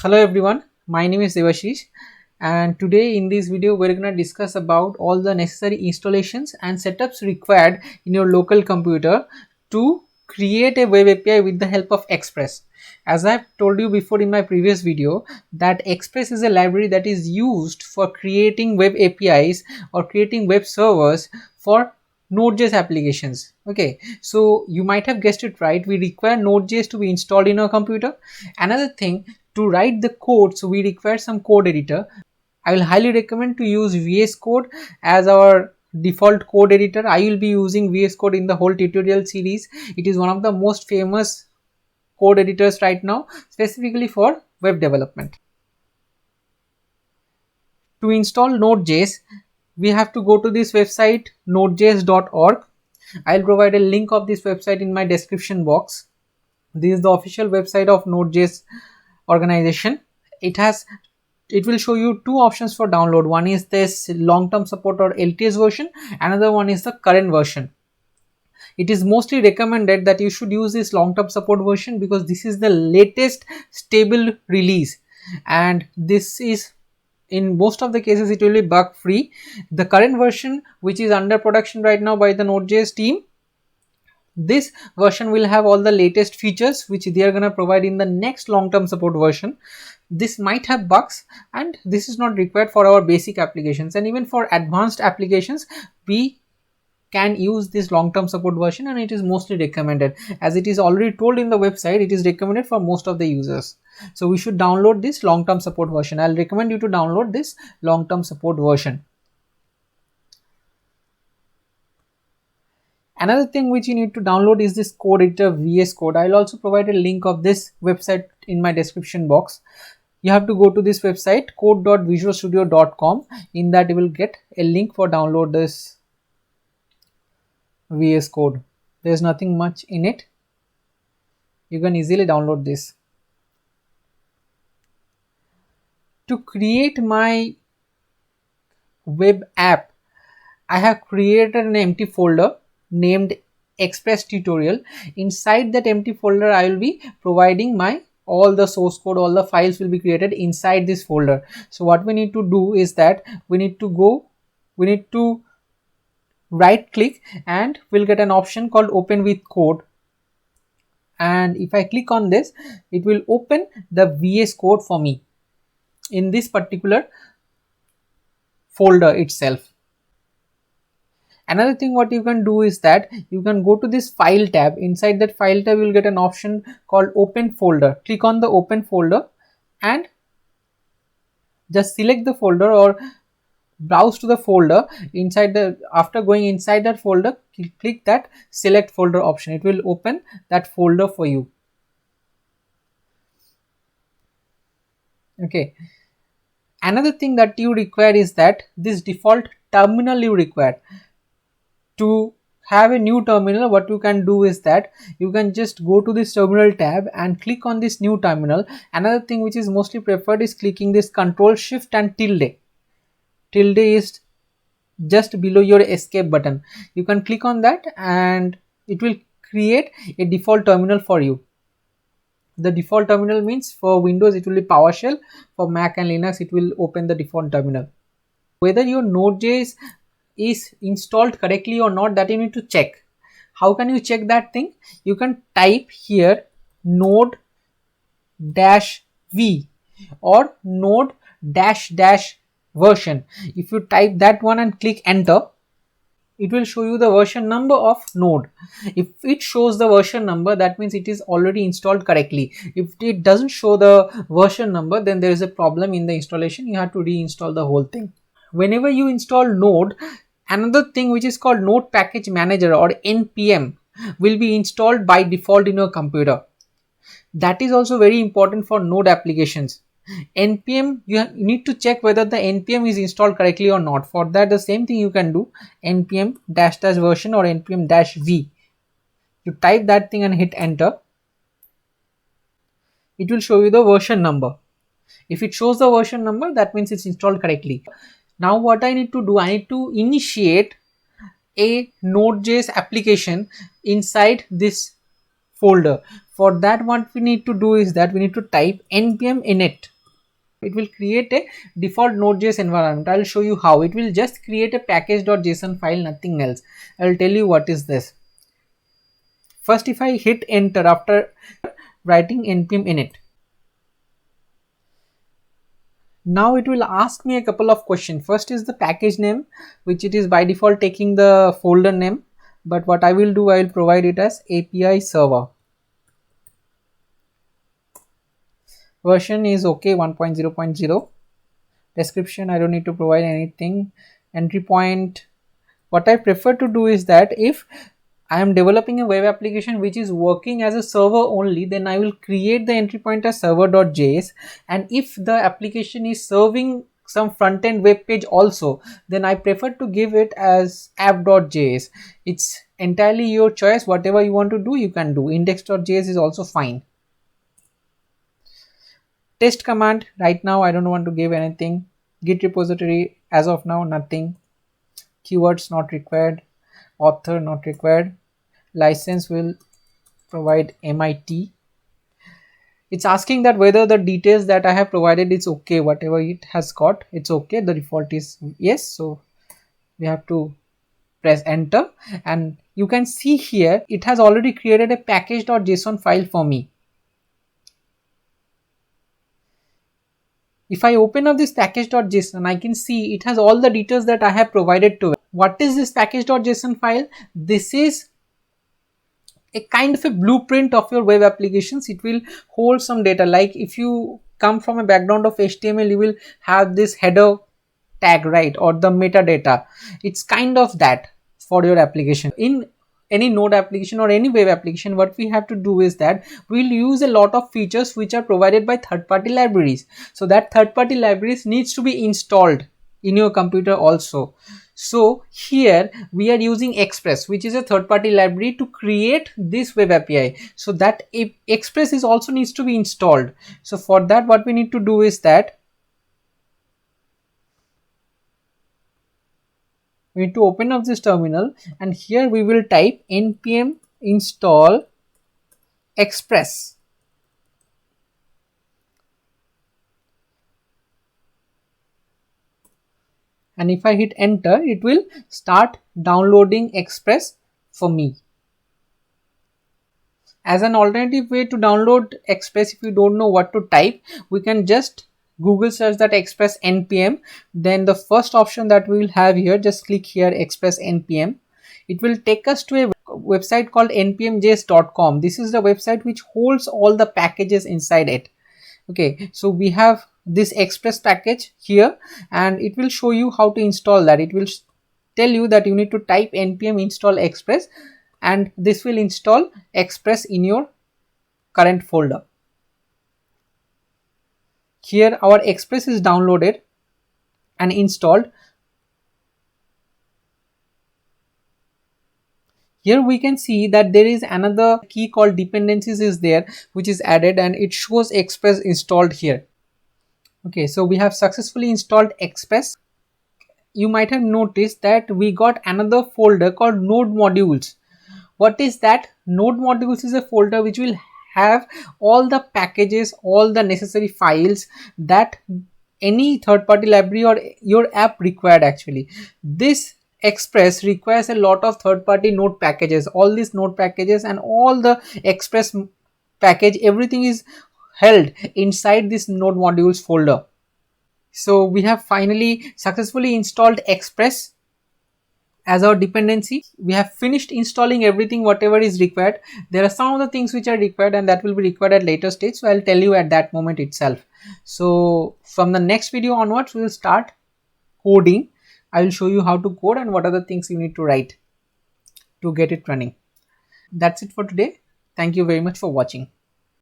Hello everyone, my name is Devashish, and today in this video we're going to discuss about all the necessary installations and setups required in your local computer to create a web API with the help of Express. As I've told you before in my previous video, that Express is a library that is used for creating web APIs or creating web servers for Node.js applications. Okay, so you might have guessed it right, we require Node.js to be installed in our computer. Another thing, to write the code, so we require some code editor. I will highly recommend to use VS Code as our default code editor. I will be using VS Code in the whole tutorial series. It is one of the most famous code editors right now, specifically for web development. To install Node.js, we have to go to this website nodejs.org. I'll provide a link of this website in my description box. This is the official website of Node.js organization. It will show you two options for download. One is this long-term support or LTS version, another one is the current version. It is mostly recommended that you should use this long-term support version because this is the latest stable release, and this is, in most of the cases, it will be bug free. The current version, which is under production right now by the Node.js team, this version will have all the latest features which they are going to provide in the next long-term support version. This might have bugs, and this is not required for our basic applications, and even for advanced applications we can use this long-term support version, and it is mostly recommended. As it is already told in the website, it is recommended for most of the users. So we should download this long-term support version. I'll recommend you to download this long-term support version. Another thing which you need to download is this code editor, VS Code. I'll also provide a link of this website in my description box. You have to go to this website code.visualstudio.com. In that you will get a link for download this VS Code. There's nothing much in it. You can easily download this. To create my web app, I have created an empty folder named Express tutorial. Inside that empty folder I will be providing my all the source code, all the files will be created inside this folder. So what we need to do is that we need to right click and we'll get an option called open with code, and if I click on this, it will open the VS Code for me in this particular folder itself. Another thing what you can do is that you can go to this file tab. Inside that file tab you will get an option called open folder. Click on the open folder and just select the folder or browse to the folder. After going inside that folder, click that select folder option. It will open that folder for you. Okay. Another thing that you require is that this default terminal you require. To have a new terminal, what you can do is that you can just go to this terminal tab and click on this new terminal. Another thing which is mostly preferred is clicking this Control Shift and tilde. Tilde is just below your escape button. You can click on that and it will create a default terminal for you. The default terminal means for Windows it will be PowerShell, for Mac and Linux it will open the default terminal. Whether your Node.js is installed correctly or not, that you need to check. How can you check that thing? You can type here node-v or node-version. If you type that one and click enter, it will show you the version number of node. If it shows the version number, that means it is already installed correctly. If it doesn't show the version number, then there is a problem in the installation. You have to reinstall the whole thing. Whenever you install Node, another thing which is called Node Package Manager or NPM will be installed by default in your computer. That is also very important for Node applications. NPM, you need to check whether the NPM is installed correctly or not. For that, the same thing you can do, npm -- version or npm -v. You type that thing and hit enter. It will show you the version number. If it shows the version number, that means it's installed correctly. Now what I need to do, I need to initiate a Node.js application inside this folder. For that, what we need to do is that we need to type npm init. It will create a default Node.js environment. I'll show you how. It will just create a package.json file, nothing else. I'll tell you what is this. First, if I hit enter after writing npm init, now it will ask me a couple of questions. First is the package name, which it is by default taking the folder name, but what I will do, I will provide it as API server. Version is okay, 1.0.0. Description, I don't need to provide anything. Entry point, what I prefer to do is that if I am developing a web application which is working as a server only, then I will create the entry point as server.js, and if the application is serving some front-end web page also, then I prefer to give it as app.js. It's entirely your choice. Whatever you want to do, you can do. Index.js is also fine. Test command, right now I don't want to give anything. Git repository, as of now nothing. Keywords not required. Author not required. License will provide MIT. It's asking that whether the details that I have provided is okay. Whatever it has got, it's okay. The default is yes, so we have to press enter, and you can see here it has already created a package.json file for me. If I open up this package.json, I can see it has all the details that I have provided to it. What is this package.json file? This is a kind of a blueprint of your web applications. It will hold some data, like if you come from a background of HTML, you will have this header tag, right, or the metadata. It's kind of that for your application. In any node application or any web application, what we have to do is that we'll use a lot of features which are provided by third-party libraries. So that third-party libraries needs to be installed in your computer also. So here we are using Express, which is a third-party library to create this web API. So that Express is also needs to be installed. So for that, what we need to do is that we need to open up this terminal, and here we will type npm install Express. And if I hit enter, it will start downloading Express for me. As an alternative way to download Express, if you don't know what to type, we can just Google search that Express npm. Then the first option that we will have here, just click here Express npm. It will take us to a website called npmjs.com. This is the website which holds all the packages inside it. Okay, so we have this Express package here, and it will show you how to install that. It will tell you that you need to type npm install Express, and this will install Express in your current folder. Here our Express is downloaded and installed. Here we can see that there is another key called dependencies is there, which is added, and it shows Express installed here. Okay, so we have successfully installed Express. You might have noticed that we got another folder called node modules. What is that? Node modules is a folder which will have all the packages, all the necessary files that any third-party library or your app required. Actually, this Express requires a lot of third-party node packages. All these node packages and all the Express package, everything is held inside this node modules folder. So we have finally successfully installed Express as our dependency. We have finished installing everything whatever is required. There are some of the things which are required, and that will be required at later stage, so I'll tell you at that moment itself. So from the next video onwards, we will start coding. I will show you how to code and what are the things you need to write to get it running. That's it for today. Thank you very much for watching.